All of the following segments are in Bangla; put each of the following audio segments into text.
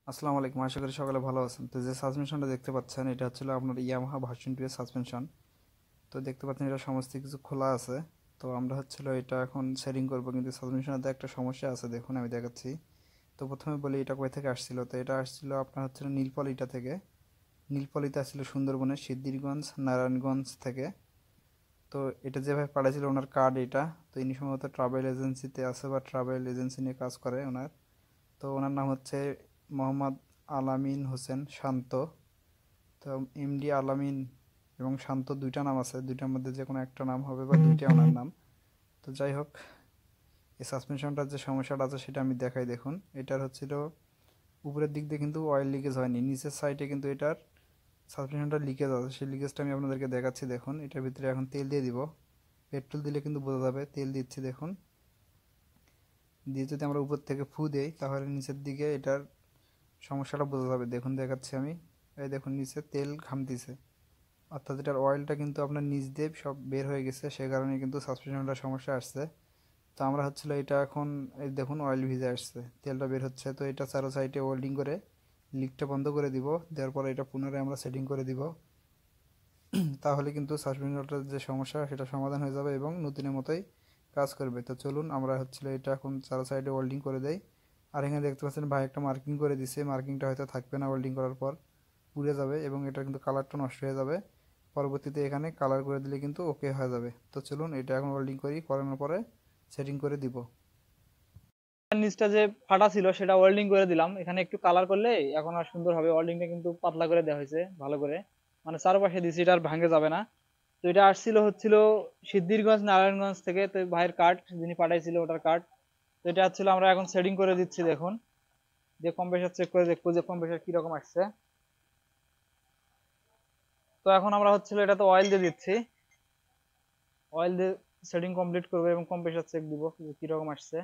আসসালামু আলাইকুম, আশা করি সকালে ভালো আছেন। তো যে সাসপেনশনটা দেখতে পাচ্ছেন এটা হচ্ছিল আপনার ইয়ামাহা ভার্সন 2 এর সাসপেনশন। তো দেখতে পাচ্ছেন এটা সমস্ত কিছু খোলা আছে। তো আমরা হচ্ছিল এটা এখন সেটিং করব, কিন্তু সাসপেনশনের একটা সমস্যা আছে, দেখুন আমি দেখাচ্ছি। তো প্রথমে বলি এটা কোথা থেকে আসছিল। তো এটা আসছিল আপনার হচ্ছিল নীলপলিটা থেকে। নীলপলিতে আসছিল সুন্দরবনের সিদ্ধিরগঞ্জ নারায়ণগঞ্জ থেকে। তো এটা যেভাবে পাঠাইছিল ওনার কার্ড এটা। তো ইনি সম্ভবত ট্রাভেল এজেন্সিতে আছে বা ট্রাভেল এজেন্সি নিয়ে কাজ করে ওনার। তো ওনার নাম হচ্ছে মোহাম্মদ আলামিন হোসেন শান্ত। তো এমডি আলামিন এবং শান্ত দুইটা নাম আছে, দুইটার মধ্যে যে কোনো একটা নাম হবে বা দুইটাই ওনার নাম। তো যাই হোক, এই সাসপেনশনটার যে সমস্যাটা আছে সেটা আমি দেখাই। দেখুন এটার হচ্ছিল উপরের দিক দিয়ে কিন্তু অয়েল লিকেজ হয়নি, নিচের সাইডে কিন্তু এটার সাসপেনশনটা লিকেজ আছে। সেই লিকেজটা আমি আপনাদেরকে দেখাচ্ছি। দেখুন এটার ভিতরে এখন তেল দিয়ে দিব। পেট্রোল দিলে কিন্তু বোঝা যাবে। তেল দিচ্ছি দেখুন। দিয়ে যদি আমরা উপর থেকে ফু দেই তাহলে নিচের দিকে এটার সমস্যাটা বোঝা যাবে। দেখুন দেখাচ্ছি আমি। এই দেখুন নিচে তেল ঘামতিছে, অর্থাৎ এটার অয়েলটা কিন্তু আপনার নিচ দিয়ে সব বের হয়ে গেছে, সে কারণে কিন্তু সাসপেনশনটার সমস্যা আসছে। তো আমরা হচ্ছিল এটা এখন এই দেখুন অয়েল ভিজে আসছে, তেলটা বের হচ্ছে। তো এটা চারো সাইডে ওয়েল্ডিং করে লিকটা বন্ধ করে দিব। দেওয়ার পরে এটা পুনরায় আমরা সেটিং করে দিব। তাহলে কিন্তু সাসপেনশনটার যে সমস্যা সেটা সমাধান হয়ে যাবে এবং নতুনের মতোই কাজ করবে। তো চলুন আমরা হচ্ছিল এটা এখন চারো সাইডে ওয়েল্ডিং করে দেই। আর এখানে দেখতে পাচ্ছেন ভাই একটা মার্কিং করে দিছে, মার্কিংটা হয়তো থাকবে না ওয়েল্ডিং করার পর, পুড়ে যাবে এবং এটা কিন্তু কালারটা নষ্ট হয়ে যাবে। পরবর্তীতে এখানে কালার করে দিলে কিন্তু ওকে হয়ে যাবে। তো চলুন এটা এখন ওয়েল্ডিং করি, করানোর পরে সেটিং করে দিব। নিচটা যে ফাটা ছিল সেটা ওয়েল্ডিং করে দিলাম। এখানে একটু কালার করলে এখন আর সুন্দর হবে। ওয়েল্ডিংটা কিন্তু পাতলা করে দেওয়া হয়েছে ভালো করে, মানে চারপাশে দিছি, এটা আর ভাঙে যাবে না। তো এটা আসছিল হচ্ছিল সিদ্ধিরগঞ্জ নারায়ণগঞ্জ থেকে। তো ভাইয়ের কার্ড যিনি পাঠাইছিল ওটার কার্ড। তো এটা হচ্ছিল আমরা এখন সেটিং করে দিচ্ছি। দেখুন যে কম্প্রেসার চেক করে দেখবো যে কম্প্রেসার কিরকম আসছে। তো এখন আমরা হচ্ছিল এটাতে অয়েল দিয়ে দিচ্ছি। অয়েল দিয়ে সেটিং কমপ্লিট করবো এবং কম্প্রেসার চেক দিব যে কিরকম আসছে।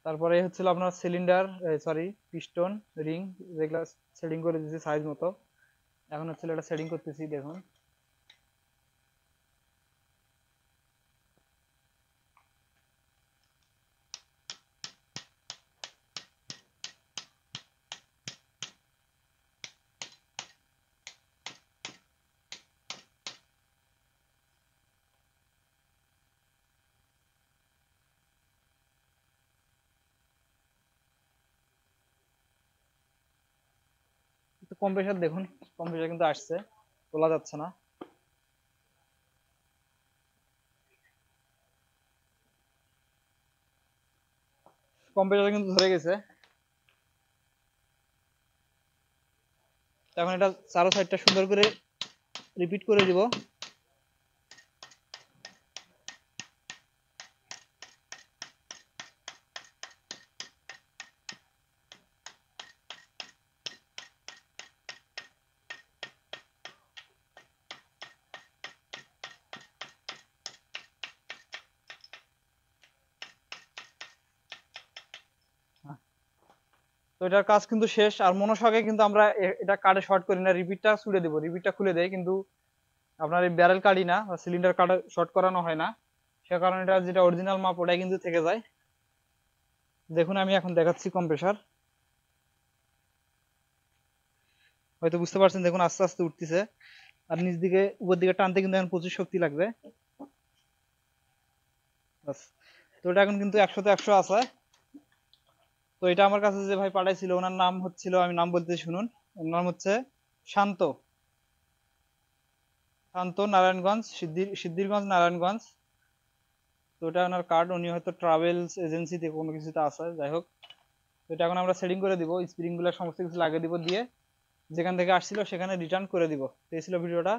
তারপরে হচ্ছিল আপনার সিলিন্ডার, সরি, পিস্টন, রিং, যেগুলা সেটিং করে দিয়েছি সাইজ মতো। এখন হচ্ছিল এটা সেটিং করতেছি। দেখুন কম্প্রেসার, দেখুন কম্প্রেসার কিন্তু আসছে, তোলা যাচ্ছে না। কম্প্রেসার কিন্তু ধরে গেছে। এখন এটা চারো সাইডটা সুন্দর করে রিপিট করে দিব। তো এটার কাজ কিন্তু শেষ। আর মনোশকে কিন্তু আমরা এটা কার্ডে শর্ট করি না, রিপিটটা ছুড়ে দিব। রিপিটটা খুলে দেয় কিন্তু আপনার এই ব্যারেল কার্ডই না বা সিলিন্ডার কার্ডে শর্ট করানো হয় না। সে কারণে এটা যেটা অরিজিনাল মাপ ওটাই কিন্তু থেকে যায়। দেখুন আমি এখন দেখাচ্ছি কম্প্রেসার, হয়তো বুঝতে পারছেন। দেখুন আস্তে আস্তে উঠতেছে। আর নিচ দিকে উপর দিকে টানতে কিন্তু এখন প্রচুর শক্তি লাগবে। বাস। তো এটা এখন কিন্তু 100-তে 100 আছে। তো এটা আমার কাছে যে ভাই পাঠাইছিল ওনার নাম হচ্ছিল, আমি নাম বলতে শুনুন। ওর নাম হচ্ছে শান্ত। শান্ত, নারায়ণগঞ্জ, সিদ্ধিরগঞ্জ নারায়ণগঞ্জ। তো এটা ওনার কার্ড, উনি হয়তো ট্রাভেলস এজেন্সিতে কোনো কিছুতে আছে, যাই হোক। তো এটা এখন আমরা সেটিং করে দিব, স্প্রিং গুলো সমস্ত কিছু লাগিয়ে দিব, দিয়ে যেখান থেকে আসছিল সেখানে রিটার্ন করে দিব। তো এই ছিল ভিডিওটা,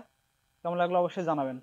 কেমন লাগলো অবশ্যই জানাবেন।